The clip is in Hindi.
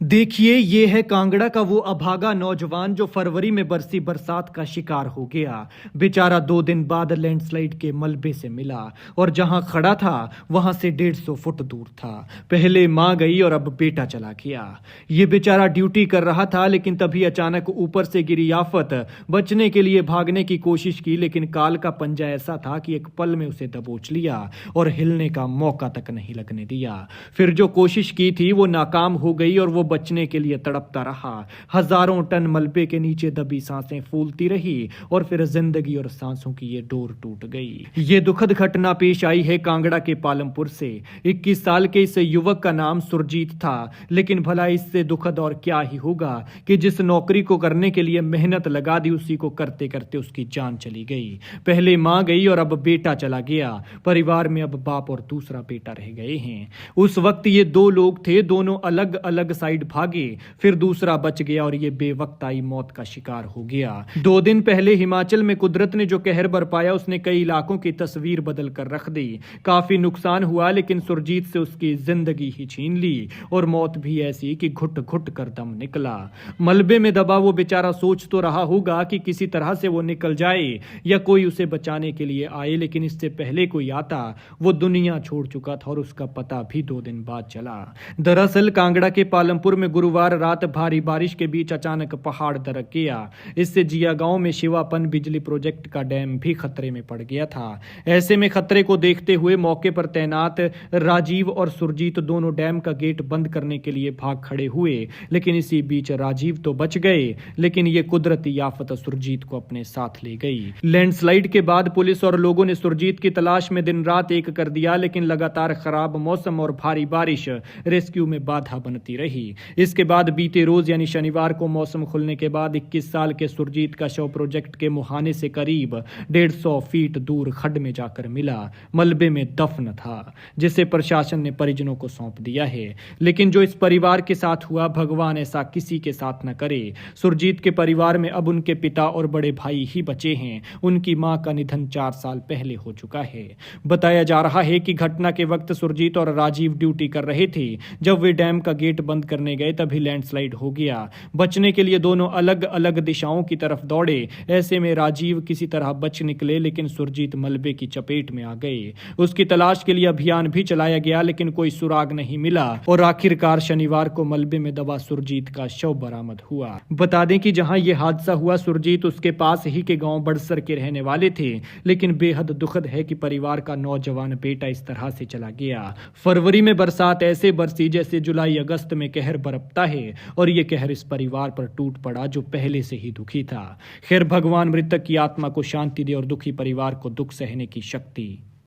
देखिए, ये है कांगड़ा का वो अभागा नौजवान जो फरवरी में बरसी बरसात का शिकार हो गया। बेचारा 2 दिन बाद लैंडस्लाइड के मलबे से मिला और जहां खड़ा था वहां से 150 फुट दूर था। पहले मां गई और अब बेटा चला गया। ये बेचारा ड्यूटी कर रहा था, लेकिन तभी अचानक ऊपर से गिरी आफत। बचने के लिए भागने की कोशिश की, लेकिन काल का पंजा ऐसा था कि एक पल में उसे दबोच लिया और हिलने का मौका तक नहीं लगने दिया। फिर जो कोशिश की थी वो नाकाम हो गई और वो बचने के लिए तड़पता रहा। हजारों टन मलबे के नीचे दबी सांसें फूलती रही और फिर जिंदगी और सांसों की ये डोर टूट गई। ये दुखद घटना पेश आई है कांगड़ा के पालमपुर से। 21 साल के इस युवक का नाम सुरजीत था, लेकिन भला इससे दुखद और क्या ही होगा कि जिस नौकरी को करने के लिए मेहनत लगा दी, उसी को करते करते उसकी जान चली गई। पहले मां गई और अब बेटा चला गया। परिवार में अब बाप और दूसरा बेटा रह गए हैं। उस वक्त ये 2 लोग थे, दोनों अलग अलग साइड भागे, फिर दूसरा बच गया और ये बेवक्त आई मौत का शिकार हो गया। 2 दिन पहले हिमाचल में कुदरत ने जो कहर बरपाया, उसने कई इलाकों की तस्वीर बदल कर रख दी। काफी नुकसान हुआ, लेकिन सुरजीत से उसकी जिंदगी ही छीन ली और मौत भी ऐसी कि घुट घुट कर दम निकला। मलबे में दबा वो बेचारा सोच तो रहा होगा कि किसी तरह से वो निकल जाए या कोई उसे बचाने के लिए आए, लेकिन इससे पहले कोई आता वो दुनिया छोड़ चुका था और उसका पता भी 2 दिन बाद चला। दरअसल कांगड़ा के पालमपुर में गुरुवार रात भारी बारिश के बीच अचानक पहाड़ दरक गया। इससे जिया गांव में शिवापन बिजली प्रोजेक्ट का डैम भी खतरे में पड़ गया था। ऐसे में खतरे को देखते हुए मौके पर तैनात राजीव और सुरजीत दोनों डैम का गेट बंद करने के लिए भाग खड़े हुए, लेकिन इसी बीच राजीव तो बच गए, लेकिन ये कुदरती आफत सुरजीत को अपने साथ ले गई। लैंडस्लाइड के बाद पुलिस और लोगों ने सुरजीत की तलाश में दिन रात एक कर दिया, लेकिन लगातार खराब मौसम और भारी बारिश रेस्क्यू में बाधा बनती रही। इसके बाद बीते रोज यानी शनिवार को मौसम खुलने के बाद 21 साल के सुरजीत का शव प्रोजेक्ट के मुहाने से करीब 150 फीट दूर खड्ड में जाकर मिला। मलबे में दफन था, जिसे प्रशासन ने परिजनों को सौंप दिया है। लेकिन जो इस परिवार के साथ हुआ, भगवान ऐसा किसी के साथ न करे। सुरजीत के परिवार में अब उनके पिता और बड़े भाई ही बचे हैं। उनकी मां का निधन 4 साल पहले हो चुका है। बताया जा रहा है कि घटना के वक्त सुरजीत और राजीव ड्यूटी कर रहे थे। जब वे डैम का गेट बंद करने गए तभी लैंडस्लाइड हो गया। बचने के लिए दोनों अलग अलग दिशाओं की तरफ दौड़े। ऐसे में राजीव किसी तरह बच निकले, लेकिन सुरजीत मलबे की चपेट में आ गए। उसकी तलाश के लिए अभियान भी चलाया गया, लेकिन कोई सुराग नहीं मिला और आखिरकार शनिवार को मलबे में दबा सुरजीत का शव बरामद हुआ। बता दें कि जहां यह हादसा हुआ, सुरजीत उसके पास ही के गांव बड़सर के रहने वाले थे, लेकिन बेहद दुखद है कि परिवार का नौजवान बेटा इस तरह से चला गया। फरवरी में बरसात ऐसे बरसी जैसे जुलाई अगस्त में कहर बरपता है, और ये कहर इस परिवार पर टूट पड़ा जो पहले से ही दुखी था। खैर, भगवान मृतक की आत्मा को शांति दे और दुखी परिवार को दुख सहने की शक्ति